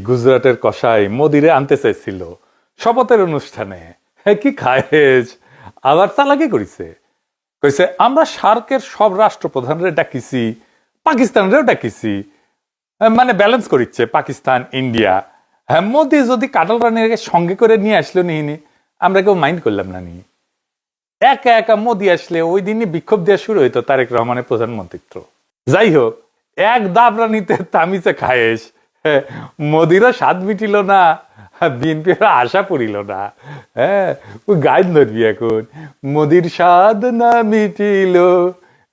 গুজরাটের কসাই মোদিরে আনতে চাইছিল শপথের অনুষ্ঠানে, কি খায়েজ আবার চালাকি করিছে, কইছে আমরা সার্কের সব রাষ্ট্রপ্রধানরে ডাকিছি, পাকিস্তানরেও ডাকিছি, মানে ব্যালেন্স করিচ্ছে পাকিস্তান ইন্ডিয়া। হ্যাঁ, মোদি যদি কাটাল রানীকে সঙ্গে করে নিয়ে আসলো নিহিনি, আমরা কেউ মাইন্ড করলাম না নি। একা একা মোদি আসলে ওই দিনই বিক্ষোভ দেওয়া শুরু হইতো তারেক রহমানের প্রধানমন্ত্রিত্ব। যাই হোক, এক দাবরানিতে তামিছে খায়েশ, মোদিরও স্বাদ মিটিল না, বিএনপির আশা পড়িল না। হ্যাঁ, ওই গাইড ধরবি এখন, মোদির স্বাদ না মিটিল,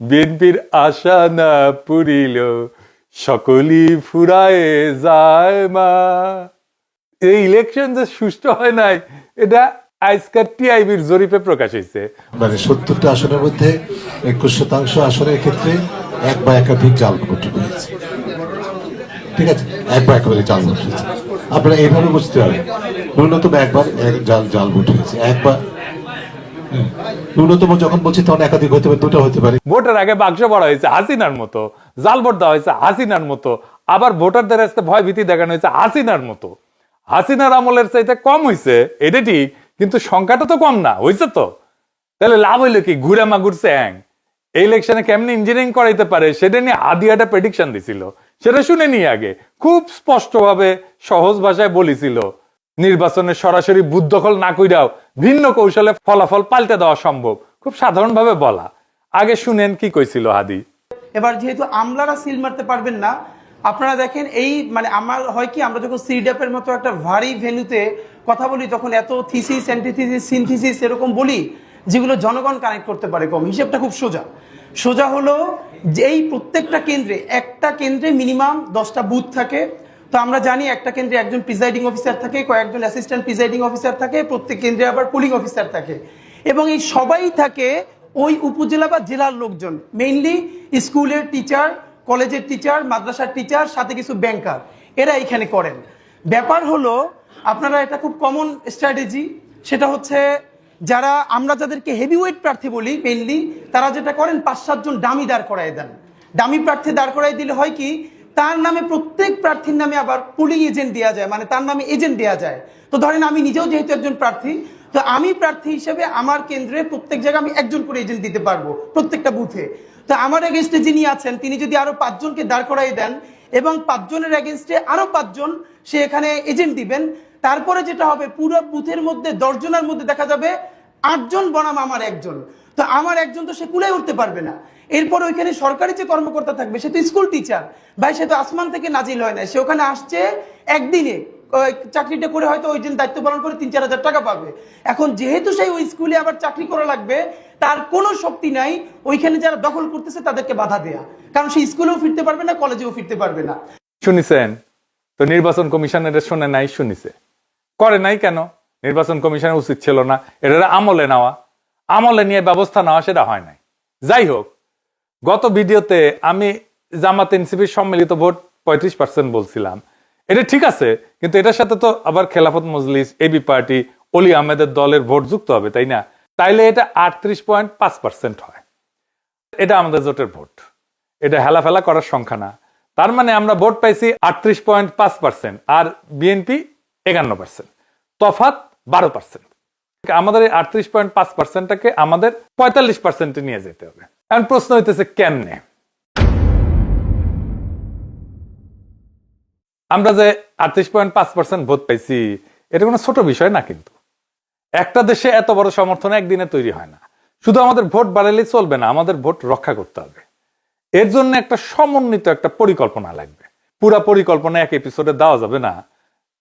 বিএনপির আশা না পুরিল, সকলই ফুরায়ে যায় মা। এই ইলেকশন যে সুষ্ঠু হয় নাই, এটা আজকের টিআইবির জরিপে প্রকাশ হয়েছে। মানে 70টা আসনের মধ্যে 21% আসনের ক্ষেত্রে এক বা একাধিক জাল ভোট হয়েছে। ঠিক আছে, এক বা একাধিক জাল ভোট হয়েছে। আপনারা এইভাবে বুঝতে পারেন, ন্যূনতম একবার জাল ভোট হয়েছে, একবার। ন্যূনতম যখন বলছি তখন একাধিক হতে পারে, দুটো হতে পারে। ভোটের আগে বাক্স ভরা হয়েছে হাসিনার মতো, জাল ভোট দেওয়া হয়েছে হাসিনার মতো, আবার ভোটারদের কাছে ভয় ভীতি দেখানো হয়েছে হাসিনার মতো। হাসিনার আমলের চাইতে কম হয়েছে, এটা ঠিক, কিন্তু সংখ্যাটা তো কম না হয়েছে। তো তাহলে লাভ হইলো কি? ঘুরে মাগুর স্যাং এই ইলেকশনে কেমনি ইঞ্জিনিয়ারিং করাইতে পারে সেটা নিয়ে আদি একটা প্রেডিকশন দিছিল, সেটা শুনে নিয়ে আগে খুব স্পষ্টভাবে সহজ ভাষায় বলেছিল, নির্বাচনে সরাসরি বুথ দখল না কইরাও ভিন্ন কৌশলে ফলাফল পাল্টে দেওয়া সম্ভব। খুব সাধারণভাবে বলা। আগে শুনেন কি কইছিল হাদি। এবার যেহেতু আমলারা সিল মারতে পারবেন না, আপনারা দেখেন এই মানে আমার হয় কি, আমরা যখন সিডাপের মতো একটা ভারী ভেন্যুতে কথা বলি তখন এত থিসিস অ্যান্টিথিসিস সিনথিসিস এরকম বলি যেগুলো জনগণ কানেক্ট করতে পারে কম। হিসেবটা খুব সোজা হলো যে এই প্রত্যেকটা কেন্দ্রে, একটা কেন্দ্রে মিনিমাম 10টা বুথ থাকে। তো আমরা জানি একটা কেন্দ্রে একজন প্রিজাইডিং অফিসার থাকে, কয়েকজন অ্যাসিস্ট্যান্ট প্রিজাইডিং অফিসার থাকে, প্রত্যেক কেন্দ্রে আবার পোলিং অফিসার থাকে, এবং এই সবাই থাকে ওই উপজেলা বা জেলার লোকজন, মেইনলি স্কুলের টিচার, কলেজের টিচার, মাদ্রাসার টিচার, সাথে কিছু ব্যাংকার, এরা এখানে করেন। ব্যাপার হলো আপনারা এটা খুব কমন স্ট্র্যাটেজি, সেটা হচ্ছে যারা আমরা যাদেরকে হেভিওয়েট প্রার্থী বলি মেইনলি, তারা যেটা করেন 5-7 জন ডামি দাঁড় করায় দেন। ডামি প্রার্থী দাঁড় করাই দিলে হয় কি, তার নামে প্রত্যেক প্রার্থীর নামে আবার পুলিং এজেন্ট দেওয়া যায়, মানে তার নামে এজেন্ট দেওয়া যায়। তো ধরেন আমি নিজেও যেহেতু একজন প্রার্থী, তো আমি প্রার্থী হিসেবে আমার কেন্দ্রে প্রত্যেক জায়গায় আমি একজন করে এজেন্ট দিতে পারবো প্রত্যেকটা বুথে। তো আমার এগেনস্টে যিনি আছেন তিনি যদি আরো 5 জনকে দাঁড় করাই দেন এবং 5 জনের এগেনস্টে আরো 5 জন সে এখানে এজেন্ট দিবেন, তারপরে যেটা হবে পুরো বুথের মধ্যে 10 জনের মধ্যে দেখা যাবে 8 জন বনাম আমার একজন। তো আমার একজন তো সে কুলায় উঠতে পারবে না। এরপর ওইখানে সরকারি যে কর্মকর্তা থাকবে সে তো স্কুল টিচার ভাই, সে তো আসমান থেকে নাজিল হয় না, সে ওখানে আসছে একদিনে চাকরিটা করে হয়তো ওই দিন দায়িত্ব পালন করে 3-4 হাজার টাকা পাবে। এখন যেহেতু সেই ওই স্কুলে আবার চাকরি করা লাগবে, তার কোনো শক্তি নাই ওইখানে যারা দখল করতেছে তাদেরকে বাধা দেয়া, কারণ সে স্কুলেও ফিরতে পারবে না, কলেজেও ফিরতে পারবে না। শুনিছেন তো? নির্বাচন কমিশনের শুনে নাই, শুনিছে, করে নাই কেন? নির্বাচন কমিশনের উচিত ছিল না এটা আমলে নেওয়া, আমলে নিয়ে ব্যবস্থা নেওয়া, সেটা হয় নাই। যাই হোক, গত ভিডিওতে আমি জামাত এনসিপির সম্মিলিত ভোট 35% বলছিলাম, এটা ঠিক আছে, কিন্তু এটার সাথে তো আবার খেলাফত মজলিস, এবি পার্টি, অলি আহমেদের দলের ভোট যুক্ত হবে, তাই না? তাইলে এটা 38.5% হয়। এটা আমাদের জোটের ভোট, এটা হেলাফেলা করার সংখ্যা না। তার মানে আমরা ভোট পাইছি 38.5% আর বিএনপি 51%, তফাৎ 12%। আমাদের এই 38.5%টাকে আমাদের 45%-এ নিয়ে যেতে হবে। এখন প্রশ্ন হইতেছে কেমনে? আমরা যে 38.5% ভোট পাইছি এটা কোনো ছোট বিষয় না, কিন্তু একটা দেশে এত বড় সমর্থন একদিনে তৈরি হয় না। শুধু আমাদের ভোট বাড়ালেই চলবে না, আমাদের ভোট রক্ষা করতে হবে। এর জন্য একটা সমন্বিত একটা পরিকল্পনা লাগবে। পুরা পরিকল্পনা এক এপিসোডে দেওয়া যাবে না।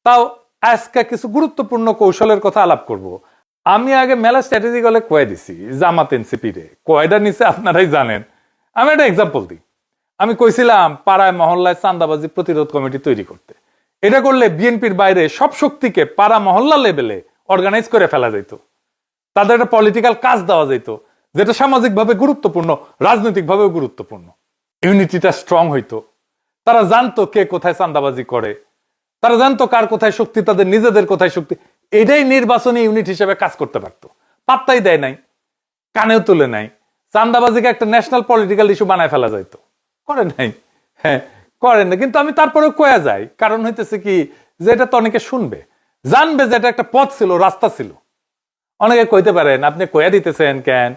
তাও আজকে কিছু গুরুত্বপূর্ণ কৌশলের কথা আলাপ করব। আমি আগে মেলা স্ট্র্যাটেজি গলে কয়ে দিছি জামাত এনসিপি রে, কয়টা নিচে আপনারাই জানেন। আমি একটা এক্সাম্পল দিই। আমি কইছিলাম পাড়ায় মহল্লায় চাঁদাবাজি প্রতিরোধ কমিটি তৈরি করতে। এটা করলে বিএনপির বাইরে সব শক্তিকে পাড়া মহল্লা লেভেলে অর্গানাইজ করে ফেলা যেত, তাদের একটা পলিটিক্যাল কাজ দেওয়া যেত, যেটা সামাজিকভাবে গুরুত্বপূর্ণ, রাজনৈতিকভাবেও গুরুত্বপূর্ণ। ইউনিটিটা স্ট্রং হইতো। তারা জানতো কে কোথায় চাঁদাবাজি করে, তারা জানতো কার কোথায় শক্তি, তাদের নিজেদের কোথায় শক্তি। এটাই নির্বাচনী ইউনিট হিসেবে কাজ করতে পারতো। পাত্তাই দেয় নাই, কানেও তুলে নাই। চাঁদাবাজিকে একটা ন্যাশনাল পলিটিক্যাল ইস্যু বানায় ফেলা যাইতো, করে নাই। হ্যাঁ, করেন না, কিন্তু আমি তারপরেও কয়া যাই। কারণ হইতেছে কি, যে এটা তো অনেকে শুনবে, জানবে যে এটা একটা পথ ছিল, রাস্তা ছিল। অনেকে কইতে পারেন আপনি কয়া দিতেছেন কেন,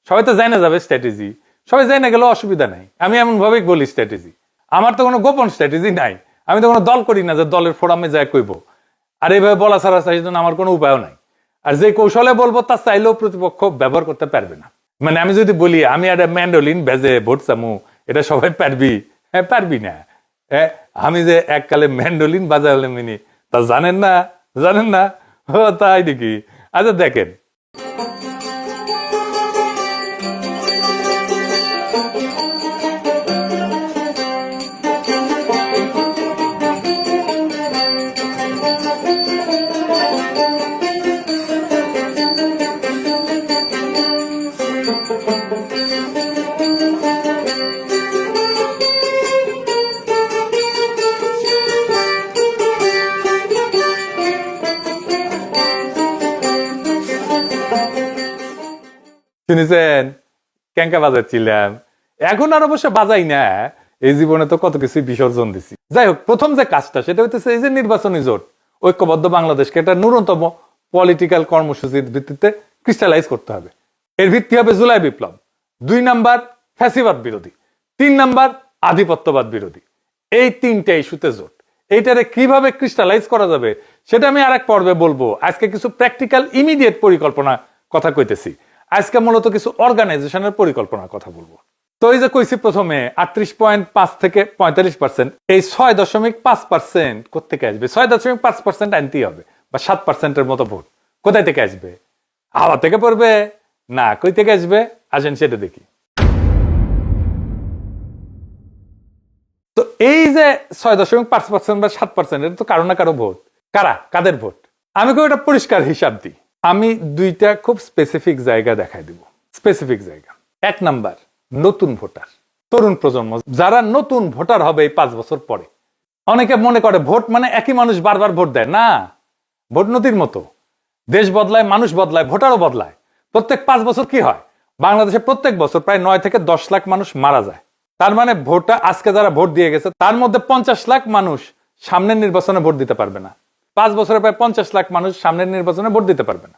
সবাই তো জানা যাবে স্ট্র্যাটেজি, সবাই জানা গেলেও অসুবিধা নাই। আমি এমন ভাবে বলি স্ট্র্যাটেজি, আমার তো কোনো গোপন স্ট্র্যাটেজি নাই, আমি তো কোনো দল করি না যে দলের ফোরামে যায় কইব। আর এইভাবে বলা ছাড়া সেই জন্য আমার কোনো উপায়ও নাই। আর যে কৌশলে বলবো তা চাইলেও প্রতিপক্ষ ব্যবহার করতে পারবে না। মানে আমি যদি বলি আমি একটা ম্যান্ডোলিন বেজে ভোট চামু, এটা সবাই পারবি? হ্যাঁ পারবি না। হ্যাঁ, আমি যে এককালে ম্যান্ডোলিন বাজালাম তা জানেন না? জানেন না? ও তাই নাকি? আচ্ছা দেখেন, শুনেছেন ক্যাঙ্কা বাজাচ্ছিলাম, এখন আর অবশ্য বাজাই না। এই জীবনে তো কত কিছু বিসর্জন দিছি। যাই হোক, প্রথম যে কাজটা সেটা হইতেছে এই যে নির্বাচনী জোট, ঐক্যবদ্ধ বাংলাদেশকে একটা ন্যূনতম পলিটিক্যাল কর্মসূচির ভিত্তিতে ক্রিস্টালাইজ করতে হবে। এর ভিত্তি হবে জুলাই বিপ্লব, 2 নাম্বার ফ্যাসিবাদ বিরোধী, 3 নাম্বার আধিপত্যবাদ বিরোধী। এই 3টে ইস্যুতে জোট। এইটারে কিভাবে ক্রিস্টালাইজ করা যাবে সেটা আমি আরেক পর্বে বলবো। আজকে কিছু প্র্যাকটিক্যাল ইমিডিয়েট পরিকল্পনা কথা কইতেছি। আজকে মূলত কিছু অর্গানাইজেশনের পরিকল্পনার কথা বলবো। তো এই যে কইছি প্রথমে 38.5 থেকে 45%, এই 6.5% কোথেকে আসবে? 6.5% আনতেই হবে, বা 7%-এর মতো ভোট কোথায় থেকে আসবে? হাওয়া থেকে পড়বে না কই থেকে আসবে? আসেন সেটা দেখি। তো এই যে 6.5% বা 7%, এটা তো কারো না কারো ভোট। কাদের ভোট? আমি কেউ এটা পরিষ্কার হিসাব দিই। আমি 2টা খুব স্পেসিফিক জায়গা দেখাই দিব। স্পেসিফিক জায়গা, 1 নাম্বার নতুন ভোটার, তরুণ প্রজন্ম, যারা নতুন ভোটার হবে এই 5 বছর পরে। অনেকে মনে করে ভোট মানে একই মানুষ বারবার ভোট দেয়। না, ভোট নদীর মতো, দেশ বদলায়, মানুষ বদলায়, ভোটারও বদলায়। প্রত্যেক 5 বছর কি হয়, বাংলাদেশে প্রত্যেক বছর প্রায় 9 থেকে 10 লাখ মানুষ মারা যায়। তার মানে ভোটটা আজকে যারা ভোট দিয়ে গেছে তার মধ্যে 50 লাখ মানুষ সামনের নির্বাচনে ভোট দিতে পারবে না। 5 বছরে প্রায় 50 লাখ মানুষ সামনের নির্বাচনে ভোট দিতে পারবে না।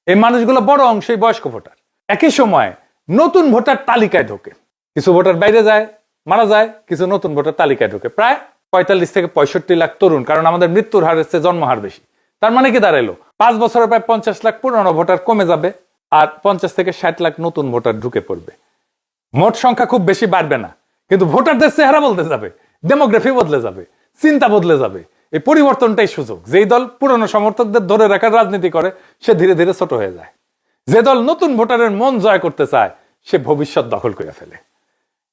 এই মানুষগুলো বড় অংশই বয়স্ক ভোটার। একই সময় নতুন ভোটার তালিকায় ঢোকে, কিছু ভোটার বাইরে যায়, মারা যায়, কিছু নতুন ভোটার তালিকায় ঢোকে। প্রায় 45 থেকে 65 লাখ তরুণ, কারণ আমাদের মৃত্যুর হার হচ্ছে জন্মহার বেশি। তার মানে কি দাঁড়াইলো, 5 বছরে প্রায় 50 লাখ পুরনো ভোটার কমে যাবে, আর 50 থেকে 60 লাখ নতুন ভোটার ঢুকে পড়বে। মোট সংখ্যা খুব বেশি বাড়বে না, কিন্তু ভোটারদের চেহারা বদলে যাবে, ডেমোগ্রাফি বদলে যাবে, চিন্তা বদলে যাবে। এই পরিবর্তনটাই সুযোগ। যেই দল পুরনো সমর্থকদের ধরে রাখার রাজনীতি করে সে ধীরে ধীরে ছোট হয়ে যায়। যে দল নতুন ভোটারের মন জয় করতে চায় সে ভবিষ্যৎ দখল করে ফেলে।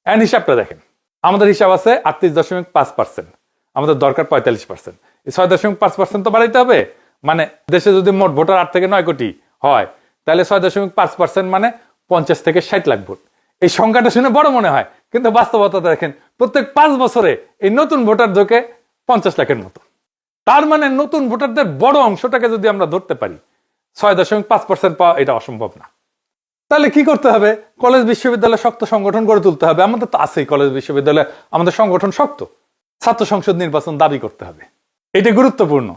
এন্ড হিসাবটা দেখেন, আমাদের হিসাব আছে 38.5%, আমাদের দরকার 45%। এই 6.5% তো বাড়াইতে হবে। মানে দেশে যদি মোট ভোটার 8 থেকে 9 কোটি হয়, তাহলে 6.5% মানে 50 থেকে 60 লাখ ভোট। এই সংখ্যাটা শুনে বড় মনে হয়, কিন্তু বাস্তবতা দেখেন প্রত্যেক 5 বছরে এই নতুন ভোটার ঢোকে 50 লাখের মতো। তার মানে নতুন ভোটারদের বড় অংশটাকে যদি আমরা ধরতে পারি, 6.5% পাওয়া এটা অসম্ভব না। তাহলে কি করতে হবে? কলেজ বিশ্ববিদ্যালয়ে শক্ত সংগঠন গড়ে তুলতে হবে। আমাদের তো আছেই কলেজ বিশ্ববিদ্যালয়ে, আমাদের সংগঠন শক্ত। ছাত্র সংসদ নির্বাচন দাবি করতে হবে, এটা গুরুত্বপূর্ণ।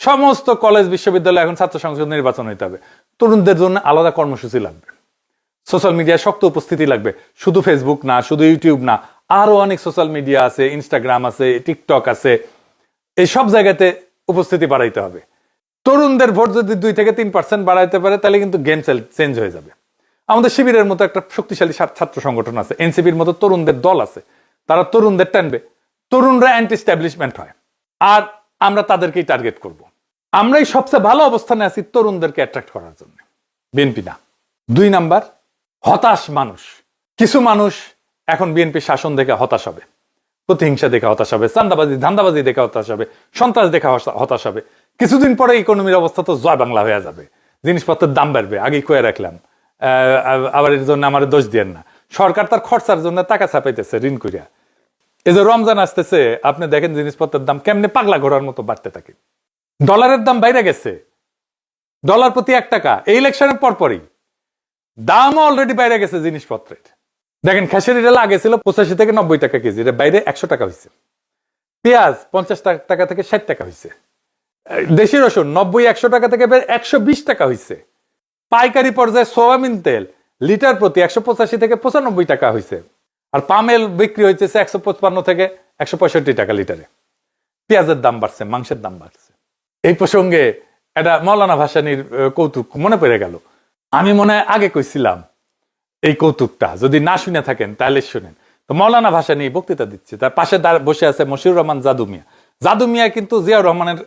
সমস্ত কলেজ বিশ্ববিদ্যালয়ে এখন ছাত্র সংসদ নির্বাচন হইতে হবে। তরুণদের জন্য আলাদা কর্মসূচি লাগবে, সোশ্যাল মিডিয়ায় শক্ত উপস্থিতি লাগবে। শুধু ফেসবুক না, শুধু ইউটিউব না, আরো অনেক সোশ্যাল মিডিয়া আছে, ইনস্টাগ্রাম আছে, টিকটক আছে, এই সব জায়গাতে উপস্থিতি বাড়াইতে হবে। তরুণদের ভোট যদি 2 থেকে 3% বাড়াইতে পারে তাহলে কিন্তু গেম চেঞ্জ হয়ে যাবে। আমাদের শিবিরের মতো একটা শক্তিশালী ছাত্র সংগঠন আছে, এনসিপির মতো তরুণদের দল আছে, তারা তরুণদের টানবে। তরুণরা অ্যান্টি স্ট্যাবলিশমেন্ট হয়, আর আমরা তাদেরকেই টার্গেট করব। আমরাই সবচেয়ে ভালো অবস্থানে আছি তরুণদেরকে অ্যাট্রাক্ট করার জন্য, বিএনপি না। 2 নাম্বার, হতাশ মানুষ। কিছু মানুষ এখন বিএনপি শাসন দেখে হতাশ হবে, প্রতিহিংসা দেখে হতাশ হবে, চান্দাবাজি ধান্দাবাজি দেখে হতাশ হবে, সন্ত্রাস দেখে হতাশ হবে। কিছুদিন পরে ইকোনমির অবস্থা তো জয় বাংলা হয়ে যাবে, জিনিসপত্রের দাম বাড়বে। আগেই কয়ে রাখলাম, আবার এর জন্য আমার দোষ দিয়েন না। সরকার তার খরচার জন্য টাকা ছাপাইতেছে ঋণ করিয়া। এই যে রমজান আসতেছে, আপনি দেখেন জিনিসপত্রের দাম কেমনে পাগলা ঘোড়ার মতো বাড়তে থাকে। ডলারের দাম বাইরে গেছে, ডলার প্রতি 1 টাকা। এই ইলেকশনের পরপরই দামও অলরেডি বাইরে গেছে জিনিসপত্রের। দেখেন খেসারি ডাল আগে ছিল 85 থেকে 90 টাকা কেজি, এটা বাইরে 100 টাকা হয়েছে। পেঁয়াজ 50 টাকা থেকে 60 টাকা হয়েছে। দেশি রসুন 90-100 টাকা থেকে 120 টাকা হয়েছে। পাইকারি পর্যায়ে সোয়াবিন তেল লিটার প্রতি 185 থেকে 95 টাকা হয়েছে। আর পামেল বিক্রি হয়েছে 155 থেকে 165 টাকা লিটারে। পেঁয়াজের দাম বাড়ছে, মাংসের দাম বাড়ছে। এই প্রসঙ্গে এটা মৌলানা ভাসানীর কৌতুক মনে পড়ে গেল। আমি মনে হয় আগে কইছিলাম এই কৌতুকটা, যদি না শুনে থাকেন তাহলে শুনেন। তো মৌলানা ভাসানী বক্তৃতা দিচ্ছে, তার পাশে বসে আছে মশিউর রহমান জাদু মিয়া। জাদু মিয়া কিন্তু জিয়াউর রহমানের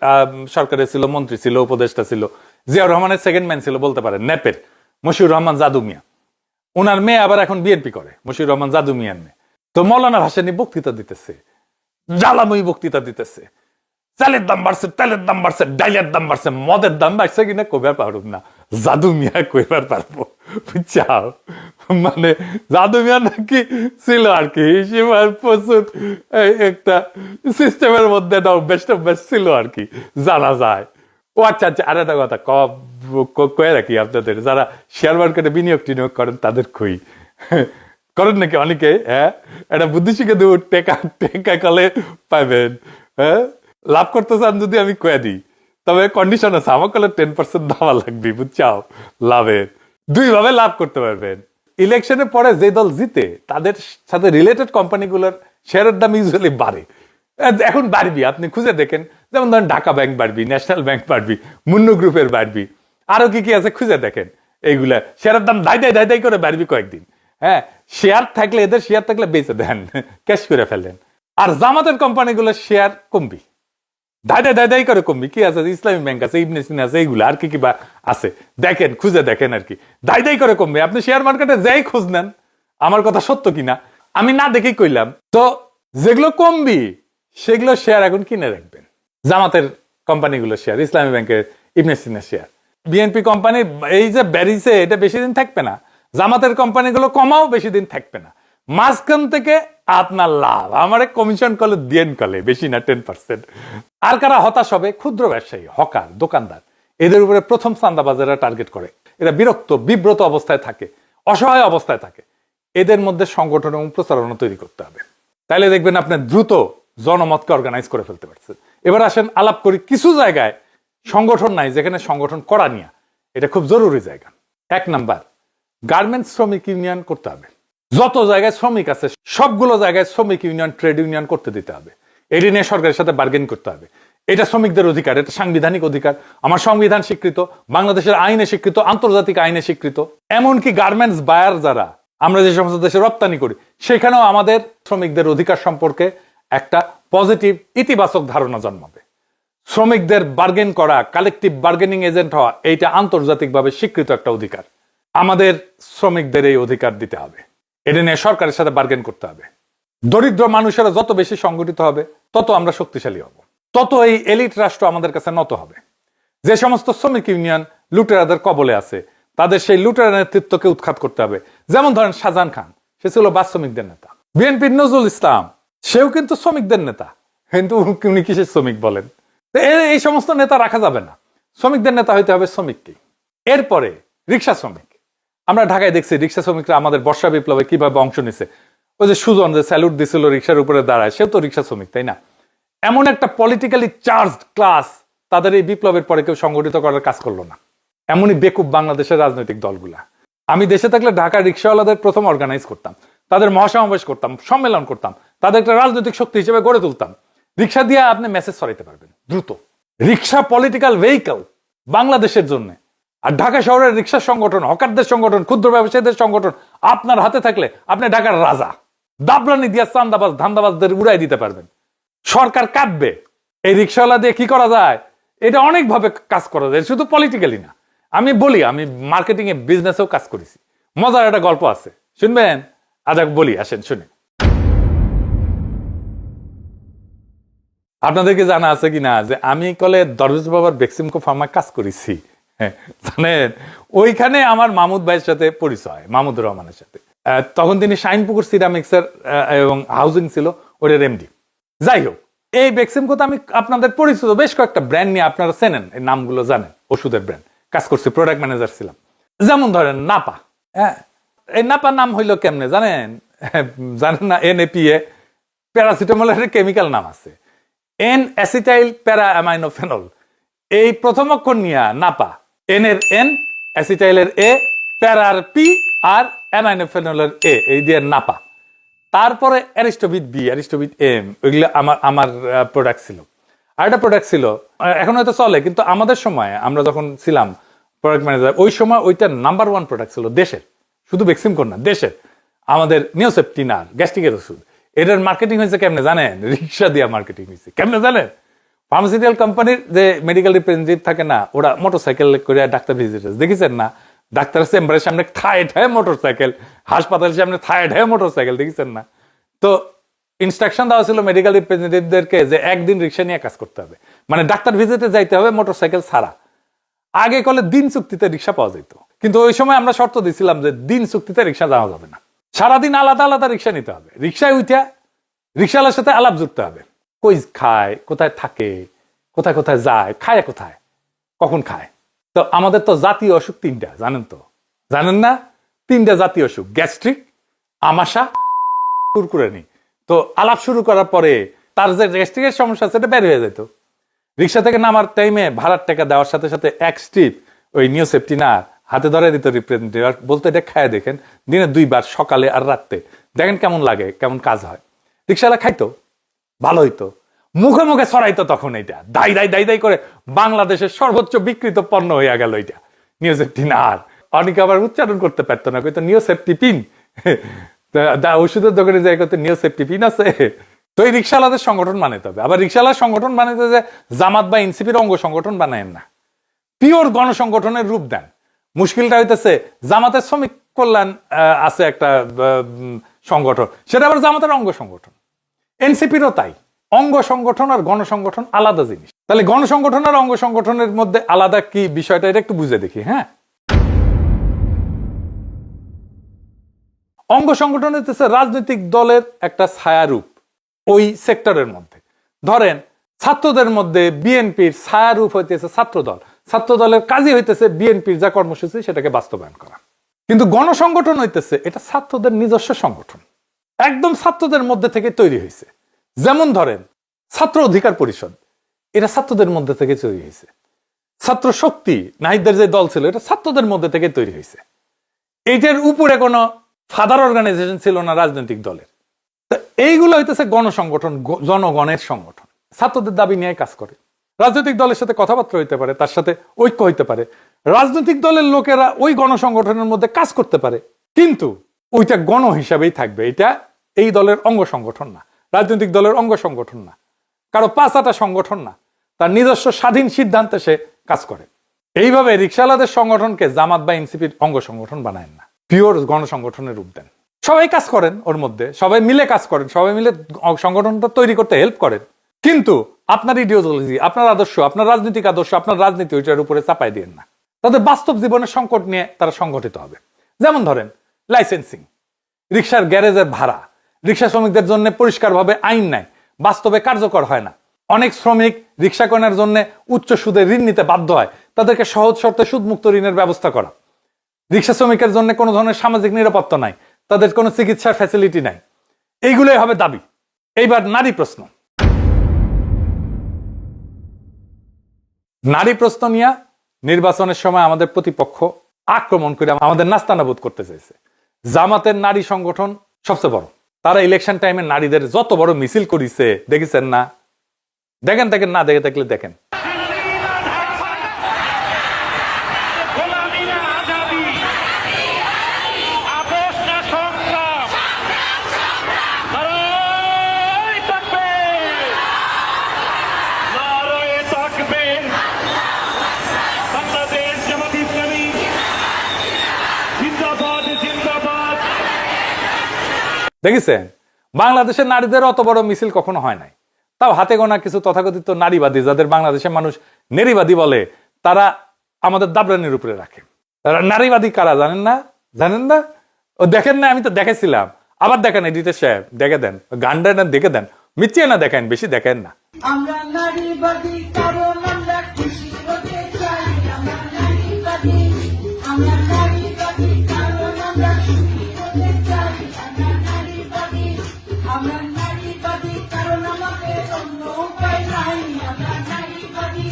সরকারে ছিল, মন্ত্রী ছিল, উপদেষ্টা ছিল। জিয়াউর রহমানের সেকেন্ড ম্যান ছিল বলতে পারেন, ন্যাপের মশিউর রহমান জাদু মিয়া। ওনার মেয়ে আবার এখন বিএনপি করে, মশিউর রহমান জাদু মিয়ার মেয়ে। তো মৌলানা ভাসানী বক্তৃতা দিতেছে, জ্বালাময়ী বক্তৃতা দিতেছে। চালের দাম বাড়ছে, তেলের দাম বাড়ছে, ডাইলের দাম বাড়ছে, মদের দাম বাড়ছে কিনা কইবার পারব না, জাদু মিয়া কইবার পারবো, বুঝছাও? মানে জাদু মিয়া নাকি ছিল আর কি হিসেবের প্রচুর একটা সিস্টেমের মধ্যে বেস্ট অফ বেস্ট ছিল আর কি, জানা যায়। ও আচ্ছা আচ্ছা, আর একটা কথা কয়ে রাখি আপনাদের, যারা শেয়ার মার্কেটে বিনিয়োগ টিনিয়োগ করেন তাদের কই করেন নাকি অনেকে, হ্যাঁ, এটা বুদ্ধি শিখে দেব, টেকা টেকা কলে পাইবেন। হ্যাঁ, লাভ করতে চান যদি আমি কয়ে দিই, তবে কন্ডিশন আছে, আমার কলে 10% দেওয়া লাগবে, বুঝছাও? লাভের 2 ভাবে লাভ করতে পারবেন। ইলেকশনের পরে যে দল জিতে তাদের সাথে রিলেটেড কোম্পানিগুলোর শেয়ারের দাম ইউজুয়ালি বাড়ে। এখন বাড়বি, আপনি খুঁজে দেখেন, যেমন ধরেন ঢাকা ব্যাংক বাড়বি, ন্যাশনাল ব্যাংক বাড়বি, মুন্নু গ্রুপের বাড়বি, আরো কি কি আছে খুঁজে দেখেন। এইগুলা শেয়ারের দাম দাই করে বাড়বি কয়েকদিন। হ্যাঁ, শেয়ার থাকলে, এদের শেয়ার থাকলে বেঁচে দেন, ক্যাশ করে ফেলেন। আর জামাতের কোম্পানিগুলোর শেয়ার কমবি, দাই করে কমবি। কি আছে? ইসলামী ব্যাংক আছে, ইবনে সিনা আছে, এইগুলো আর কি কি বা আছে দেখেন, খুঁজে দেখেন আর কি, দাই করে কমবে। আপনি শেয়ার মার্কেটে যাই খোঁজ নেন, আমার কথা সত্য কিনা আমি না দেখেই কইলাম। তো যেগুলো কমবি সেগুলো শেয়ার এখন কিনে রাখবেন। জামাতের কোম্পানিগুলো শেয়ার, ইসলামী ব্যাংকের, ইবনে সিনা শেয়ার, বিএনপি কোম্পানি এই যে বেরিয়েছে এটা বেশি দিন থাকবে না। জামাতের কোম্পানিগুলো কমাও বেশি দিন থাকবে না। মাঝখান থেকে আপনার লাভ আমার কমিশন কলে দিয়েন কলে, বেশি না 10%। আর কারা হতাশ হবে? ক্ষুদ্র ব্যবসায়ী, হকার, দোকানদার। এদের উপরে প্রথম চাঁদাবাজেরা টার্গেট করে। এরা বিরক্ত, বিব্রত অবস্থায় থাকে, অসহায় অবস্থায় থাকে। এদের মধ্যে সংগঠন এবং প্রচারণা তৈরি করতে হবে। তাইলে দেখবেন আপনি দ্রুত জনমতকে অর্গানাইজ করে ফেলতে পারছেন। এবার আসেন আলাপ করি কিছু জায়গায় সংগঠন নাই, যেখানে সংগঠন করা নিয়ে এটা খুব জরুরি জায়গা। 1 নাম্বার, গার্মেন্টস শ্রমিক ইউনিয়ন করতে হবে। যত জায়গায় শ্রমিক আছে সবগুলো জায়গায় শ্রমিক ইউনিয়ন, ট্রেড ইউনিয়ন করতে দিতে হবে। এটি নিয়ে সরকারের সাথে বার্গেন করতে হবে। এটা শ্রমিকদের অধিকার, এটা সাংবিধানিক অধিকার। আমার সংবিধান স্বীকৃত, বাংলাদেশের আইনে স্বীকৃত, আন্তর্জাতিক আইনে স্বীকৃত। এমনকি গার্মেন্টস বায়ার যারা আমরা যে সমস্ত দেশে রপ্তানি করি, সেখানেও আমাদের শ্রমিকদের অধিকার সম্পর্কে একটা পজিটিভ, ইতিবাচক ধারণা জন্মাবে। শ্রমিকদের বার্গেন করা, কালেকটিভ বার্গেনিং এজেন্ট হওয়া, এইটা আন্তর্জাতিকভাবে স্বীকৃত একটা অধিকার। আমাদের শ্রমিকদের এই অধিকার দিতে হবে। এটা নিয়ে সরকারের সাথে বার্গেন করতে হবে। দরিদ্র মানুষেরা যত বেশি সংগঠিত হবে তত আমরা শক্তিশালী হব, তত এই এলিট রাষ্ট্র আমাদের কাছে নত হবে। যে সমস্ত শ্রমিক ইউনিয়ন লুটেরাদের কবলে আছে, তাদের সেই লুটেরা নেতৃত্বকে উৎখাত করতে হবে। যেমন ধরেন শাহজাহান খান, সে ছিল বাস শ্রমিকদের নেতা। বিএনপির নজরুল ইসলাম, সেও কিন্তু শ্রমিকদের নেতা, কিন্তু উনি কিসের শ্রমিক বলেন? এই সমস্ত নেতা রাখা যাবে না। শ্রমিকদের নেতা হইতে হবে শ্রমিককে। এরপরে রিক্সা শ্রমিক। আমরা ঢাকায় দেখছি রিক্সা শ্রমিকরা আমাদের বর্ষা বিপ্লবে কিভাবে অংশ নিছে। ওই যে সুজন যে স্যালুট দিছিল রিক্সার উপরে দাঁড়ায়, সেও তো রিক্সা শ্রমিক, তাই না? এমন একটা পলিটিক্যালি চার্জড ক্লাস তাদের এই বিপ্লবের পরে কেউ সংগঠিত করার কাজ করলো না। এমনই বেকুব বাংলাদেশের রাজনৈতিক দলগুলা। আমি দেশে থাকলে ঢাকার রিক্সাওয়ালাদের প্রথম অর্গানাইজ করতাম, তাদের মহাসমাবেশ করতাম, সম্মেলন করতাম, তাদের একটা রাজনৈতিক শক্তি হিসেবে গড়ে তুলতাম। রিক্সা দিয়ে আপনি মেসেজ ছড়াইতে পারবেন দ্রুত। রিক্সা পলিটিক্যাল ভেহিকল বাংলাদেশের জন্য। আর ঢাকা শহরের রিক্সা সংগঠন, হকারদের সংগঠন, ক্ষুদ্র ব্যবসায়ীদের সংগঠন আপনার হাতে থাকলে আপনি ঢাকার রাজা। দাবলানি দিয়া চান্দাবাজ ধান্দাবাজদের উড়াই দিতে পারবেন। সরকার কাঁদবে। এই রিক্সাওয়ালা দিয়ে কি করা যায়? এটা অনেকভাবে কাজ করা যায়, শুধু পলিটিক্যালি না। আমি বলি, আমি মার্কেটিং এ, বিজনেসেও কাজ করেছি। মজার একটা গল্প আছে, শুনবেন? আজ বলি, আসেন শুনে। আপনাদেরকে জানা আছে কিনা যে আমি কলে দরবেশ বাবার বেক্সিমকো ফার্মায় কাজ করেছি। হ্যাঁ, জানেন, ওইখানে আমার মাহমুদ ভাইয়ের সাথে পরিচয়, মাহমুদুর রহমানের সাথে। তখন তিনি শাইনপুকুর সিরামিক্সের এবং হাউজিং ছিল ওটার এমডি। যাই হোক, এই বেক্সিমকোতে আমি আপনাদের পরিচিত বেশ কয়েকটা ব্র্যান্ড নিয়ে আপনারা চেনেন, এই নামগুলো জানেন, ওষুধের ব্র্যান্ড কাজ করছি, প্রোডাক্ট ম্যানেজার ছিলাম। যেমন ধরেন নাপা। হ্যাঁ, এই নাপা নাম হইলো কেমনে জানেন? জানেন না? NAPA, প্যারাসিটামলের কেমিক্যাল নাম আছে। N-অ্যাসিটাইল প্যারা অ্যামাইনোফেনল। এই প্রথম অক্ষর নিয়ে নাপা, এন এর এন, অ্যাসিটাইলের এ, প্যারার পি আর অ্যামাইনোফেনলের এ, এই দিয়ে নাপা। তারপরে অ্যারিস্টোভিট বি, অ্যারিস্টোভিট এম, ওইগুলো আমার প্রোডাক্ট ছিল। আর একটা প্রোডাক্ট ছিল, এখন হয়তো চলে, কিন্তু আমাদের সময় আমরা যখন ছিলাম প্রোডাক্ট ম্যানেজার, ওই সময় ওইটা নাম্বার 1 প্রোডাক্ট ছিল দেশের, শুধু ভ্যাকসিনকোর না, দেশের। আমাদের নিওসেপটিনার গ্যাস্ট্রিকের ওষুধ, এটার মার্কেটিং হয়েছে কেমনে জানেন? রিক্সা দিয়ে মার্কেটিং হয়েছে। কেমনে জানেন? ফার্মাসিউটিক্যাল কোম্পানির যে মেডিকেল রিপ্রেজেন্টেটিভ থাকে না, ওরা মোটরসাইকেল করে ডাক্তার ভিজিটার্স দেখেছেন না? ডাক্তারের চেম্বারের সামনে থায় ঠায় মোটরসাইকেল, হাসপাতালের সামনে থায় ঠায় মোটরসাইকেল, দেখেছেন না? তো ইনস্ট্রাকশন দেওয়া ছিল মেডিকেল রিপ্রেজেন্টেটিভদেরকে যে একদিন রিক্সা নিয়ে কাজ করতে হবে, মানে ডাক্তার ভিজিটে যাইতে হবে মোটরসাইকেল ছাড়া। আগে কলে দিন চুক্তিতে রিক্সা পাওয়া যেত, কিন্তু ওই সময় আমরা শর্ত দিছিলাম যে দিন চুক্তিতে রিক্সা যাওয়া যাবে না, সারাদিন আলাদা আলাদা রিক্সা নিতে হবে। রিক্সায় উঠা রিক্সাওয়ালার সাথে আলাপ জুড়তে হবে, কই খায়, কোথায় থাকে, কোথায় কোথায় যায়, খায় কোথায়, কখন খায়। তো আমাদের তো জাতীয় অসুখ 3টা, জানেন তো? জানেন না? 3টা জাতীয় অসুখ, গ্যাস্ট্রিক, আমাশা, কুরকুরানি। তো আলাপ শুরু করার পরে তার যে গ্যাস্ট্রিকের সমস্যা সেটা বের হয়ে যেত। রিক্সা থেকে নামার টাইমে ভাড়ার টাকা দেওয়ার সাথে সাথে এক স্ট্রিপ ওই নিওসেপটিনার হাতে ধরে দিত রিপ্রেজেন্টেটিভ, বলতো এটা খায় দেখেন, দিনে 2 বার, সকালে আর রাত্রে, দেখেন কেমন লাগে, কেমন কাজ হয়। রিক্সাওয়ালা খাইতো, ভালো হইতো, মুখে মুখে ছড়াইতো। তখন এইটা দাই দাই দাই দাই করে বাংলাদেশের সর্বোচ্চ বিকৃত পণ্য হইয়া গেল এটা নিওসেপটিনার। অনেকে আবার উচ্চারণ করতে পারতো না, কইতো নিওসেপটিপিন, ওষুধের দোকানে যাই করতে নিওসেপটিপিন আছে। তো এই রিক্সাওয়ালাদের সংগঠন বানাইতে হবে। আবার রিক্সাওয়ালার সংগঠন বানাইতে যে জামাত বা এনসিপির অঙ্গ সংগঠন বানায়েন না, পিওর গণসংগঠনের রূপ দেন। মুশকিলটা হইতেছে জামাতের শ্রমিক কল্যাণ আছে একটা সংগঠন, সেটা আবার জামাতের অঙ্গ সংগঠন। এনসিপিরও তাই, অঙ্গ সংগঠন আর গণসংগঠন আলাদা জিনিস। তাহলে গণসংগঠন আর অঙ্গ সংগঠনের মধ্যে আলাদা কি বিষয়টা, এটা একটু বুঝে দেখি। হ্যাঁ, অঙ্গ সংগঠন হইতেছে রাজনৈতিক দলের একটা ছায়ারূপ ওই সেক্টরের মধ্যে। ধরেন ছাত্রদের মধ্যে বিএনপির ছায়ারূপ হইতেছে ছাত্রদল, ছাত্রদলের কাজই হইতেছে বিএনপির যা কর্মসূচি সেটাকে বাস্তবায়ন করা। কিন্তু গণসংগঠন হইতেছে এটা ছাত্রদের নিজস্ব সংগঠন, একদম ছাত্রদের মধ্যে থেকে তৈরি হয়েছে। যেমন ধরেন ছাত্র অধিকার পরিষদ, এটা ছাত্রদের মধ্যে থেকে তৈরি হয়েছে। ছাত্র শক্তি নাহিদদের যে দল ছিল, এটা ছাত্রদের মধ্যে থেকে তৈরি হয়েছে। এইটার উপরে কোনো ফাদার অর্গানাইজেশন ছিল না রাজনৈতিক দলের। এইগুলো হইতেছে গণসংগঠন, জনগণের সংগঠন, ছাত্রদের দাবি নিয়ে কাজ করে। রাজনৈতিক দলের সাথে কথাবার্তা হইতে পারে, তার সাথে ঐক্য হইতে পারে, রাজনৈতিক দলের লোকেরা ওই গণসংগঠনের মধ্যে কাজ করতে পারে, কিন্তু ওইটা গণ হিসাবেই থাকবে। এটা এই দলের অঙ্গ সংগঠন না, রাজনৈতিক দলের অঙ্গ সংগঠন না, কারো পাঁচাটা সংগঠন না, তার নিজস্ব স্বাধীন সিদ্ধান্তে সে কাজ করে। এইভাবে রিক্সাওয়ালাদের সংগঠনকে জামাত বা এনসিপির অঙ্গ সংগঠন বানায় না, পিওর গণসংগঠনের রূপ দেন। সবাই কাজ করেন ওর মধ্যে, সবাই মিলে কাজ করেন, সবাই মিলে সংগঠনটা তৈরি করতে হেল্প করেন, কিন্তু আপনার ইডিওলজি, আপনার আদর্শ, আপনার রাজনৈতিক আদর্শ, আপনার রাজনীতি ওইটার উপরে চাপাই দিয়েন না। তাদের বাস্তব জীবনের সংকট নিয়ে তারা সংগঠিত হবে। যেমন ধরেন লাইসেন্সিং, রিক্সার গ্যারেজের ভাড়া, রিক্সা শ্রমিকদের জন্য পরিষ্কারভাবে আইন নাই, বাস্তবে কার্যকর হয় না। অনেক শ্রমিক রিক্সা কেনার জন্য উচ্চ সুদে ঋণ নিতে বাধ্য হয়, তাদেরকে সহজ শর্তে সুদমুক্ত ঋণের ব্যবস্থা করা। রিক্সা শ্রমিকের জন্য কোনো ধরনের সামাজিক নিরাপত্তা নাই, তাদের কোনো চিকিৎসার ফ্যাসিলিটি নাই। এইগুলোই হবে দাবি। এইবার নারী প্রশ্ন, নারী প্রশ্ন নিয়ে নির্বাচনের সময় আমাদের প্রতিপক্ষ আক্রমণ করে আমাদের নাস্তানাবুদ করতে চাইছে। জামাতের নারী সংগঠন সবচেয়ে বড়, তারা ইলেকশন টাইমে নারীদের যত বড় মিছিল করিছে দেখেছেন না? দেখেন দেখেন, না দেখে থাকলে দেখেন। দেখেছেন বাংলাদেশের নারীদের অত বড় মিছিল কখনো হয় নাই। তাও হাতে গোনা কিছু তথাকথিত নারীবাদী, যাদের বাংলাদেশের মানুষ নারীবাদী বলে, তারা আমাদের দাবরানির উপরে রাখে। তারা নারীবাদী কারা জানেন না? জানেন না? ও দেখেন না? আমি তো দেখেছিলাম, আবার দেখেন এডিটর সাহেব, দেখে দেন গানটা, না দেখে দেন, মিচিয়ে না দেখেন, বেশি দেখেন না। আমরা নারীবাদী কারণ আমরা খুশি হতে চাই, আমরা নারীবাদী, আমরা নারীবাদী কারণ আমরা সুখী হতে চাই, আমরা নারীবাদী, আমরা নারীবাদী কারণ আমাদের অন্য উপায় নাই, আমরা নারীবাদী।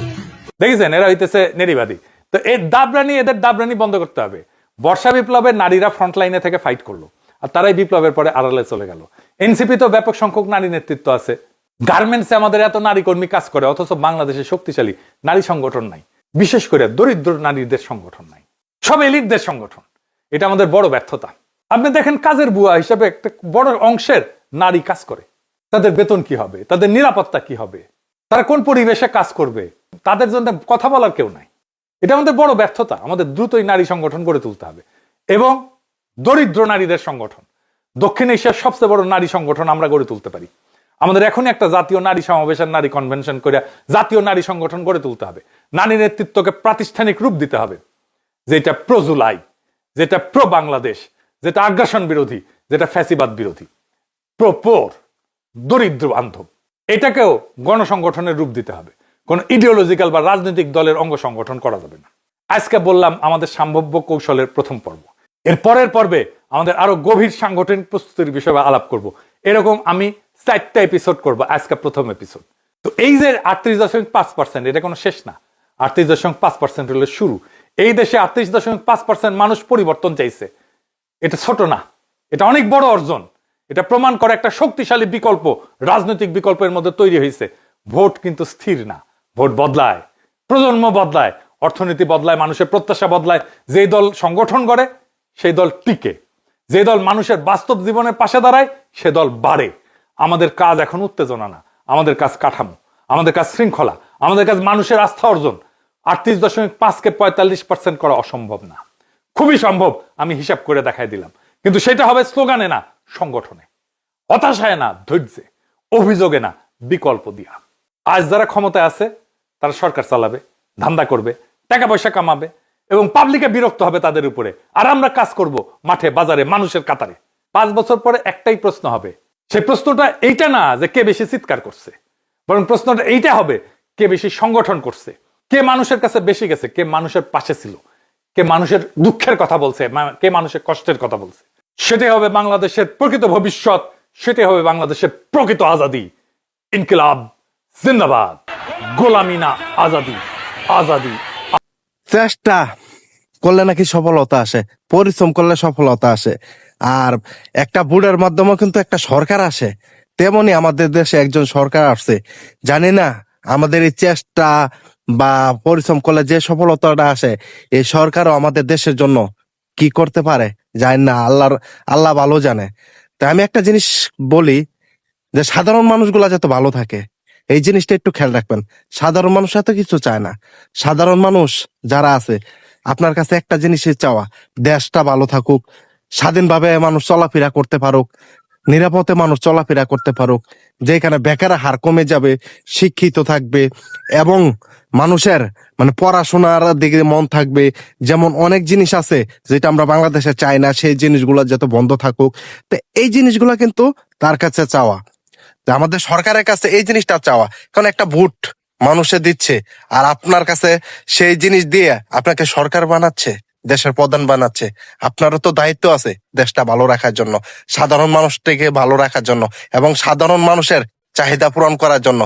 দেখেছেন, এরা হইতেছে নারীবাদী। তো এই দাবরানি, এদের দাবরানি বন্ধ করতে হবে। বর্ষা বিপ্লবে নারীরা ফ্রন্ট লাইনে থেকে ফাইট করলো, আর তারাই বিপ্লবের পরে আড়ালে চলে গেল। এনসিপি তো ব্যাপক সংখ্যক নারী নেতৃত্ব আছে। গার্মেন্টসে আমাদের এত নারী কর্মী কাজ করে, অথচ বাংলাদেশে শক্তিশালী নারী সংগঠন নাই, বিশেষ করে দরিদ্র নারীদের সংগঠন নাই, সব এলিটদের সংগঠন। এটা আমাদের বড় ব্যর্থতা। আপনি দেখেন, কাজের বুয়া হিসেবে একটা বড় অংশের নারী কাজ করে। তাদের বেতন কি হবে, তাদের নিরাপত্তা কি হবে, তারা কোন পরিবেশে কাজ করবে, তাদের জন্য কথা বলার কেউ নাই। এটা আমাদের বড় ব্যর্থতা। আমাদের দ্রুতই নারী সংগঠন গড়ে তুলতে হবে, এবং দরিদ্র নারীদের সংগঠন, দক্ষিণ এশিয়ার সবচেয়ে বড় নারী সংগঠন আমরা গড়ে তুলতে পারি। আমাদের এখনই একটা জাতীয় নারী সমাবেশের নারী কনভেনশন করে জাতীয় নারী সংগঠন গড়ে তুলতে হবে। নারী নেতৃত্বকে প্রাতিষ্ঠানিক রূপ দিতে হবে, যেটা প্রো জুলাই, যেটা প্রো বাংলাদেশ, যেটা আগ্রাসন বিরোধী, যেটা ফ্যাসিবাদ বিরোধী, প্রো পোর, দরিদ্র বান্ধব। এটাকেও গণসংগঠনের রূপ দিতে হবে। কোন ইডিওলজিক্যাল বা রাজনৈতিক দলের অঙ্গ সংগঠন করা যাবে না। আজকে বললাম আমাদের সম্ভাব্য কৌশলের প্রথম পর্ব। এর পরের পর্বে আমাদের আরো গভীর সাংগঠনিক প্রস্তুতির বিষয়ে আলাপ করব। এরকম আমি 4টা এপিসোড করব, আজকে প্রথম এপিসোড। তো এই যে 38.5%, এটা কোনো শেষ না। 38.5% হলো শুরু। এই দেশে 38.5% মানুষ পরিবর্তন চাইছে। এটা ছোট না, এটা অনেক বড় অর্জন। এটা প্রমাণ করে একটা শক্তিশালী বিকল্প, রাজনৈতিক বিকল্পের মধ্যে তৈরি হয়েছে। ভোট কিন্তু স্থির না, ভোট বদলায়, প্রজন্ম বদলায়, অর্থনীতি বদলায়, মানুষের প্রত্যাশা বদলায়। যেই দল সংগঠন করে সেই দল টিকে, যে দল মানুষের বাস্তব জীবনের পাশে দাঁড়ায় সে দল বাড়ে। আমাদের কাজ এখন উত্তেজনা না, আমাদের কাজ কাঠামো, আমাদের কাজ শৃঙ্খলা, আমাদের কাজ মানুষের আস্থা অর্জন। 38.5কে 45% করা অসম্ভব না, খুবই সম্ভব। আমি হিসাব করে দেখাই দিলাম, কিন্তু সেটা হবে স্লোগানে না, সংগঠনে, হতাশায় না, ধৈর্যে, অভিযোগে না, বিকল্প দিয়া। আজ যারা ক্ষমতায় আছে তারা সরকার চালাবে, ধান্দা করবে, টাকা পয়সা কামাবে, এবং পাবলিকে বিরক্ত হবে তাদের উপরে। আর আমরা কাজ করব মাঠে, বাজারে, মানুষের কাতারে। 5 বছর পরে একটাই প্রশ্ন হবে। সেই প্রশ্নটা এইটা না যে কে বেশি চিৎকার করছে, বরং প্রশ্নটা এইটা হবে কে বেশি সংগঠন করছে, কে মানুষের কাছে বেশি গেছে, কে মানুষের পাশে ছিল, কে মানুষের দুঃখের কথা বলছে, কে মানুষের কষ্টের কথা বলছে। সেটাই হবে বাংলাদেশের প্রকৃত ভবিষ্যৎ, সেটাই হবে বাংলাদেশের প্রকৃত আজাদি। ইনকিলাব জিন্দাবাদ, গোলামি না আজাদি, আজাদি। চেষ্টা করলে নাকি সফলতা আসে, পরিশ্রম করলে সফলতা আসে। আর একটা ভোটের মাধ্যমে কিন্তু একটা সরকার আসে। তেমনি আমাদের দেশে একজন সরকার আসছে। জানি না আমাদের এই চেষ্টা বা পরিশ্রম করলে যে সফলতাটা আসে, এই সরকারও আমাদের দেশের জন্য কি করতে পারে জানি না, আল্লাহ ভালো জানে। তাই আমি একটা জিনিস বলি, যে সাধারণ মানুষগুলা যাতে ভালো থাকে, এই জিনিসটা একটু খেয়াল রাখবেন। সাধারণ মানুষ এত কিছু চায় না। সাধারণ মানুষ যারা আছে, আপনার কাছে একটা জিনিসই চাওয়া, দেশটা ভালো থাকুক, স্বাধীনভাবে মানুষ চলাফেরা করতে পারুক, নিরাপদে মানুষ চলাফেরা করতে পারুক, যেখানে বেকারের হার কমে যাবে, শিক্ষিত থাকবে, এবং মানুষের মানে পড়াশোনার দিকে মন থাকবে। যেমন অনেক জিনিস আছে যেটা আমরা বাংলাদেশে চাই না, সেই জিনিসগুলো যাতে বন্ধ থাকুক। তো এই জিনিসগুলো কিন্তু তার কাছে চাওয়া, আমাদের সরকারের কাছে এই জিনিসটা চাওয়া। কারণ একটা ভোট মানুষে দিচ্ছে, আর আপনার কাছে সেই জিনিস দিয়ে আপনাকে সরকার বানাচ্ছে, দেশের প্রধান বানাচ্ছে। আপনারও তো দায়িত্ব আছে দেশটা ভালো রাখার জন্য, সাধারণ মানুষটাকে ভালো রাখার জন্য, এবং সাধারণ মানুষের চাহিদা পূরণ করার জন্য।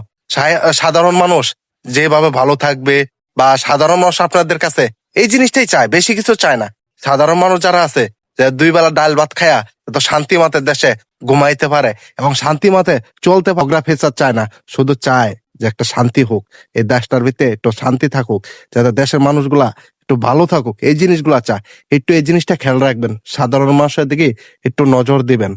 সাধারণ মানুষ যেভাবে ভালো থাকবে, বা সাধারণ মানুষ আপনাদের কাছে এই জিনিসটাই চায়, বেশি কিছু চায় না। সাধারণ মানুষ যারা আছে, যে 2 বেলা ডাল ভাত খায়া তো শান্তি মতে দেশে ঘুমাইতে পারে, এবং শান্তি মতে চলতে পগরা ফেসার চায় না, শুধু চায় যে একটা শান্তি হোক, এই দেশটার ভিতরে একটু শান্তি থাকুক, যাতে দেশের মানুষগুলা একটু ভালো থাকুক, এই জিনিসগুলা চায়। একটু এই জিনিসটা খেয়াল রাখবেন, সাধারণ মানুষের দিকে একটু নজর দিবেন।